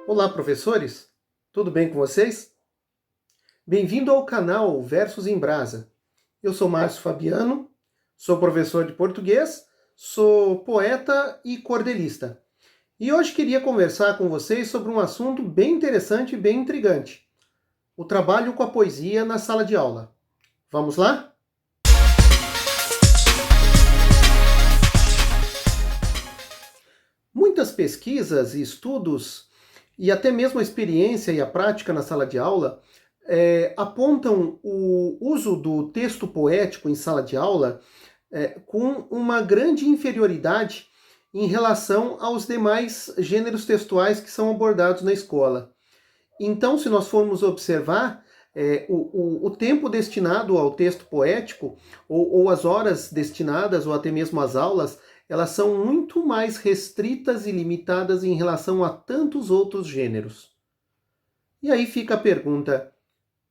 Olá, professores! Tudo bem com vocês? Bem-vindo ao canal Versos em Brasa. Eu sou Márcio Fabiano, sou professor de português, sou poeta e cordelista. E hoje queria conversar com vocês sobre um assunto bem interessante e bem intrigante: o trabalho com a poesia na sala de aula. Vamos lá? Muitas pesquisas e estudos, e até mesmo a experiência e a prática na sala de aula, apontam o uso do texto poético em sala de aula com uma grande inferioridade em relação aos demais gêneros textuais que são abordados na escola. Então, se nós formos observar, o tempo destinado ao texto poético, ou as horas destinadas, ou até mesmo as aulas, elas são muito mais restritas e limitadas em relação a tantos outros gêneros. E aí fica a pergunta: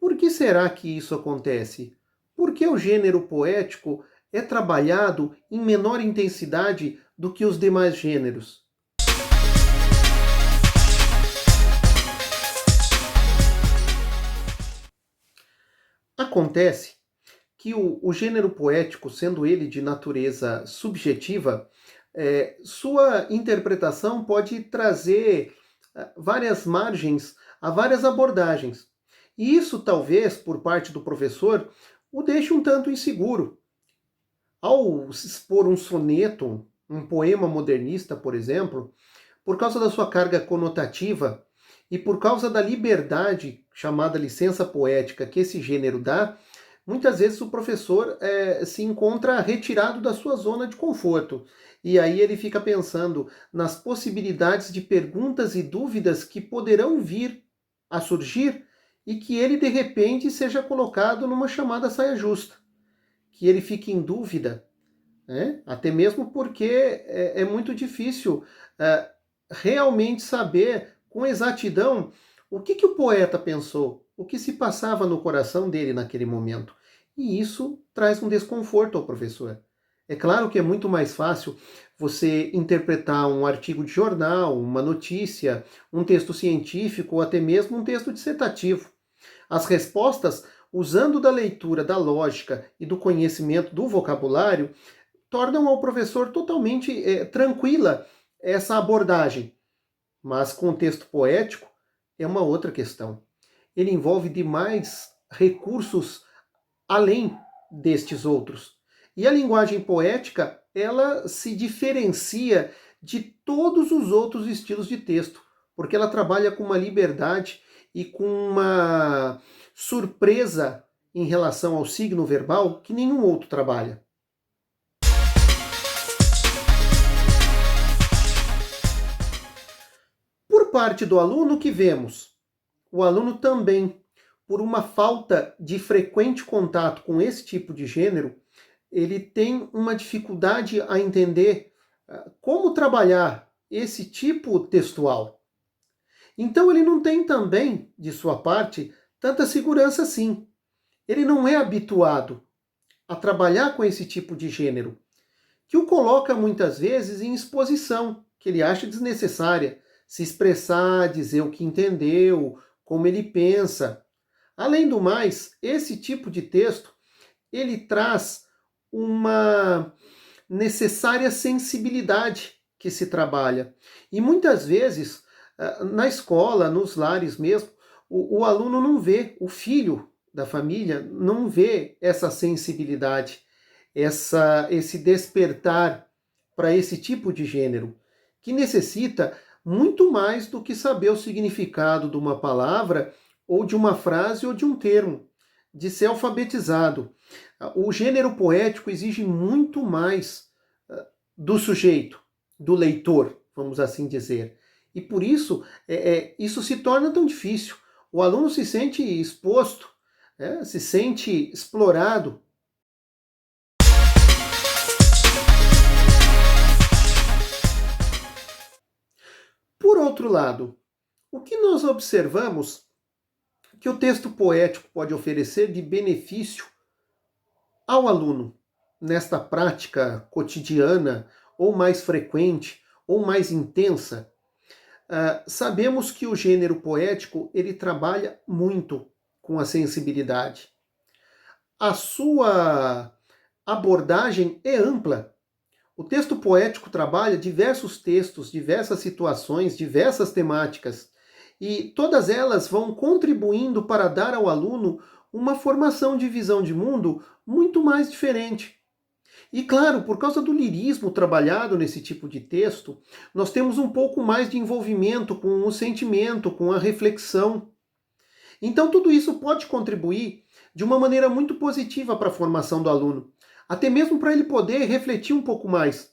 por que será que isso acontece? Por que o gênero poético é trabalhado em menor intensidade do que os demais gêneros? Acontece que o gênero poético, sendo ele de natureza subjetiva, sua interpretação pode trazer várias margens a várias abordagens. E isso, talvez, por parte do professor, o deixe um tanto inseguro. Ao expor um soneto, um poema modernista, por exemplo, por causa da sua carga conotativa e por causa da liberdade, chamada licença poética, que esse gênero dá, muitas vezes o professor se encontra retirado da sua zona de conforto. E aí ele fica pensando nas possibilidades de perguntas e dúvidas que poderão vir a surgir e que ele, de repente, seja colocado numa chamada saia justa. Que ele fique em dúvida, né? Até mesmo porque é muito difícil realmente saber com exatidão o que o poeta pensou, o que se passava no coração dele naquele momento. E isso traz um desconforto ao professor. É claro que é muito mais fácil você interpretar um artigo de jornal, uma notícia, um texto científico ou até mesmo um texto dissertativo. As respostas, usando da leitura, da lógica e do conhecimento do vocabulário, tornam ao professor totalmente tranquila essa abordagem. Mas com o texto poético é uma outra questão. Ele envolve demais recursos além destes outros. E a linguagem poética, ela se diferencia de todos os outros estilos de texto, porque ela trabalha com uma liberdade e com uma surpresa em relação ao signo verbal que nenhum outro trabalha. Por parte do aluno, o que vemos? O aluno também, por uma falta de frequente contato com esse tipo de gênero, ele tem uma dificuldade a entender como trabalhar esse tipo textual. Então ele não tem também, de sua parte, tanta segurança assim. Ele não é habituado a trabalhar com esse tipo de gênero, que o coloca muitas vezes em exposição, que ele acha desnecessária, se expressar, dizer o que entendeu, como ele pensa. Além do mais, esse tipo de texto, ele traz uma necessária sensibilidade que se trabalha. E muitas vezes, na escola, nos lares mesmo, o aluno não vê, o filho da família não vê essa sensibilidade, esse despertar para esse tipo de gênero, que necessita muito mais do que saber o significado de uma palavra, ou de uma frase, ou de um termo, de ser alfabetizado. O gênero poético exige muito mais do sujeito, do leitor, vamos assim dizer. E por isso, isso se torna tão difícil. O aluno se sente exposto, se sente explorado. Por outro lado, O que nós observamos que o texto poético pode oferecer de benefício ao aluno nesta prática cotidiana, ou mais frequente, ou mais intensa? Sabemos que o gênero poético ele trabalha muito com a sensibilidade. A sua abordagem é ampla. O texto poético trabalha diversos textos, diversas situações, diversas temáticas, e todas elas vão contribuindo para dar ao aluno uma formação de visão de mundo muito mais diferente. E claro, por causa do lirismo trabalhado nesse tipo de texto, nós temos um pouco mais de envolvimento com o sentimento, com a reflexão. Então, tudo isso pode contribuir de uma maneira muito positiva para a formação do aluno, até mesmo para ele poder refletir um pouco mais,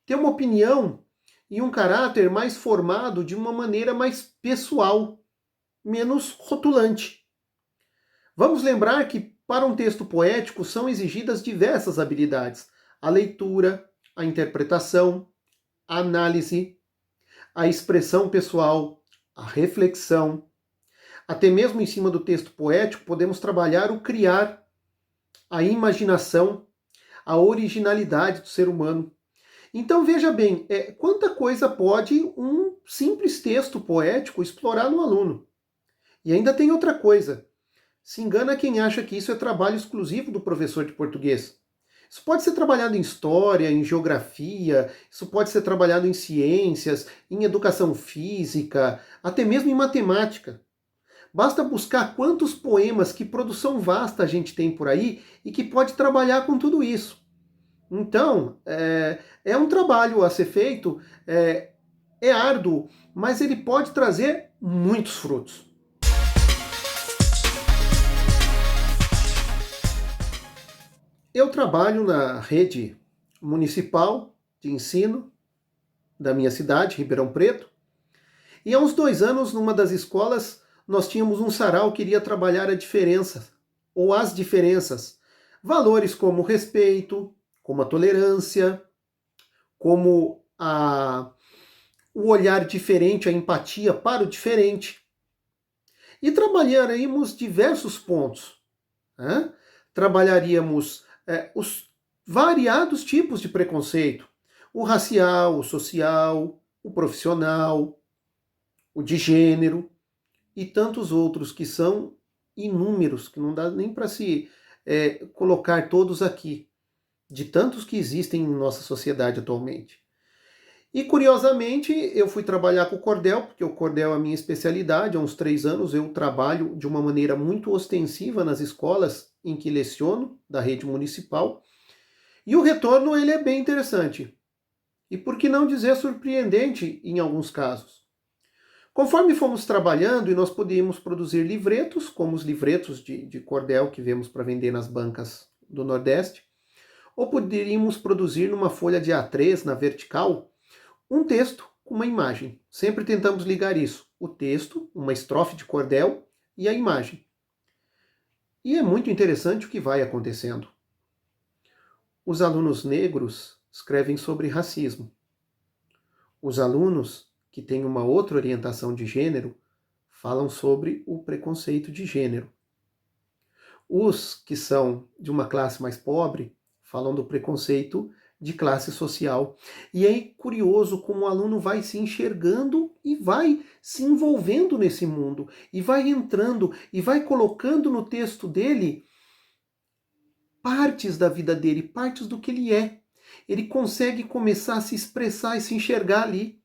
ter uma opinião e um caráter mais formado de uma maneira mais pessoal, menos rotulante. Vamos lembrar que para um texto poético são exigidas diversas habilidades: a leitura, a interpretação, a análise, a expressão pessoal, a reflexão. Até mesmo em cima do texto poético podemos trabalhar o criar, a imaginação, a originalidade do ser humano. Então veja bem, quanta coisa pode um simples texto poético explorar no aluno. E ainda tem outra coisa. Se engana quem acha que isso é trabalho exclusivo do professor de português. Isso pode ser trabalhado em história, em geografia, isso pode ser trabalhado em ciências, em educação física, até mesmo em matemática. Basta buscar quantos poemas, que produção vasta a gente tem por aí e que pode trabalhar com tudo isso. Então, é um trabalho a ser feito, é árduo, mas ele pode trazer muitos frutos. Eu trabalho na rede municipal de ensino da minha cidade, Ribeirão Preto, e há uns 2 anos, numa das escolas, nós tínhamos um sarau que iria trabalhar a diferença, ou as diferenças. Valores como o respeito, como a tolerância, como o olhar diferente, a empatia para o diferente. E trabalharíamos diversos pontos. Né? Trabalharíamos os variados tipos de preconceito. O racial, o social, o profissional, o de gênero e tantos outros que são inúmeros, que não dá nem para se colocar todos aqui, de tantos que existem em nossa sociedade atualmente. E curiosamente, eu fui trabalhar com o cordel, porque o cordel é a minha especialidade. Há uns 3 anos eu trabalho de uma maneira muito ostensiva nas escolas em que leciono, da rede municipal. E o retorno ele é bem interessante. E por que não dizer surpreendente em alguns casos. Conforme fomos trabalhando e nós podíamos produzir livretos, como os livretos de cordel que vemos para vender nas bancas do Nordeste, ou poderíamos produzir numa folha de A3 na vertical um texto com uma imagem. Sempre tentamos ligar isso, o texto, uma estrofe de cordel e a imagem. E é muito interessante o que vai acontecendo. Os alunos negros escrevem sobre racismo. Os alunos que têm uma outra orientação de gênero falam sobre o preconceito de gênero. Os que são de uma classe mais pobre falam do preconceito de classe social. E é curioso como o aluno vai se enxergando e vai se envolvendo nesse mundo, e vai entrando, e vai colocando no texto dele partes da vida dele, partes do que ele é. Ele consegue começar a se expressar e se enxergar ali.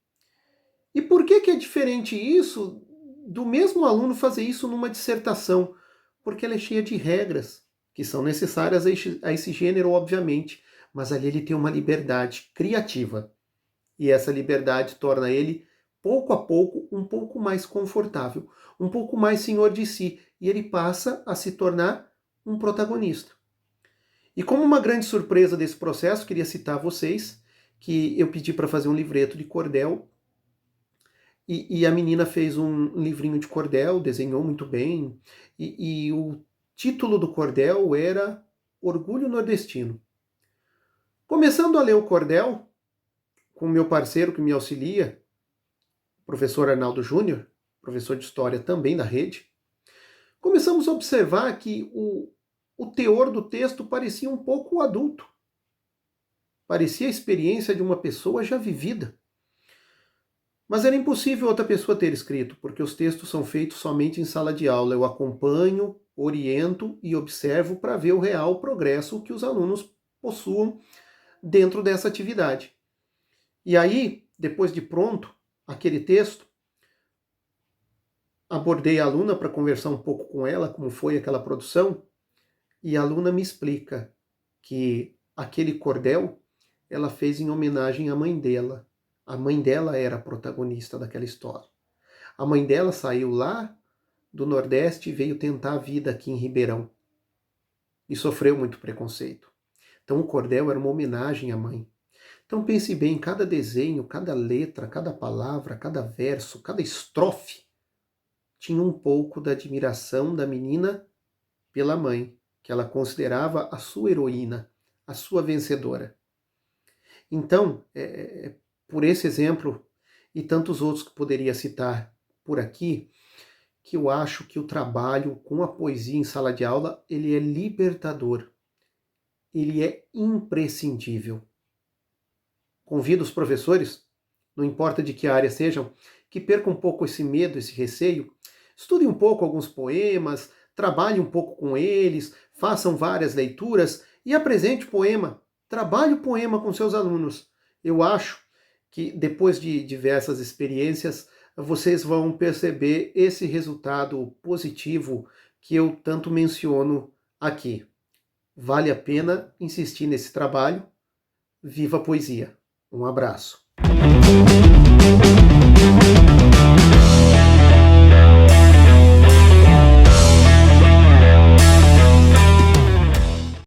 E por que é diferente isso do mesmo aluno fazer isso numa dissertação? Porque ela é cheia de regras, que são necessárias a esse gênero, obviamente, mas ali ele tem uma liberdade criativa. E essa liberdade torna ele, pouco a pouco, um pouco mais confortável, um pouco mais senhor de si, e ele passa a se tornar um protagonista. E como uma grande surpresa desse processo, queria citar a vocês que eu pedi para fazer um livreto de cordel, e a menina fez um livrinho de cordel, desenhou muito bem, e o título do cordel era Orgulho Nordestino. Começando a ler o cordel, com o meu parceiro que me auxilia, o professor Arnaldo Júnior, professor de história também da rede, começamos a observar que o teor do texto parecia um pouco adulto. Parecia a experiência de uma pessoa já vivida. Mas era impossível outra pessoa ter escrito, porque os textos são feitos somente em sala de aula. Eu acompanho, oriento e observo para ver o real progresso que os alunos possuam dentro dessa atividade. E aí, depois de pronto aquele texto, abordei a aluna para conversar um pouco com ela, como foi aquela produção, e a aluna me explica que aquele cordel ela fez em homenagem à mãe dela. A mãe dela era a protagonista daquela história. A mãe dela saiu lá do Nordeste e veio tentar a vida aqui em Ribeirão. E sofreu muito preconceito. Então o cordel era uma homenagem à mãe. Então pense bem, cada desenho, cada letra, cada palavra, cada verso, cada estrofe tinha um pouco da admiração da menina pela mãe, que ela considerava a sua heroína, a sua vencedora. Então, por esse exemplo e tantos outros que poderia citar por aqui, que eu acho que o trabalho com a poesia em sala de aula, ele é libertador, ele é imprescindível. Convido os professores, não importa de que área sejam, que percam um pouco esse medo, esse receio, estudem um pouco alguns poemas, trabalhem um pouco com eles, façam várias leituras e apresente o poema. Trabalhe o poema com seus alunos. Eu acho que depois de diversas experiências, vocês vão perceber esse resultado positivo que eu tanto menciono aqui. Vale a pena insistir nesse trabalho. Viva a poesia! Um abraço!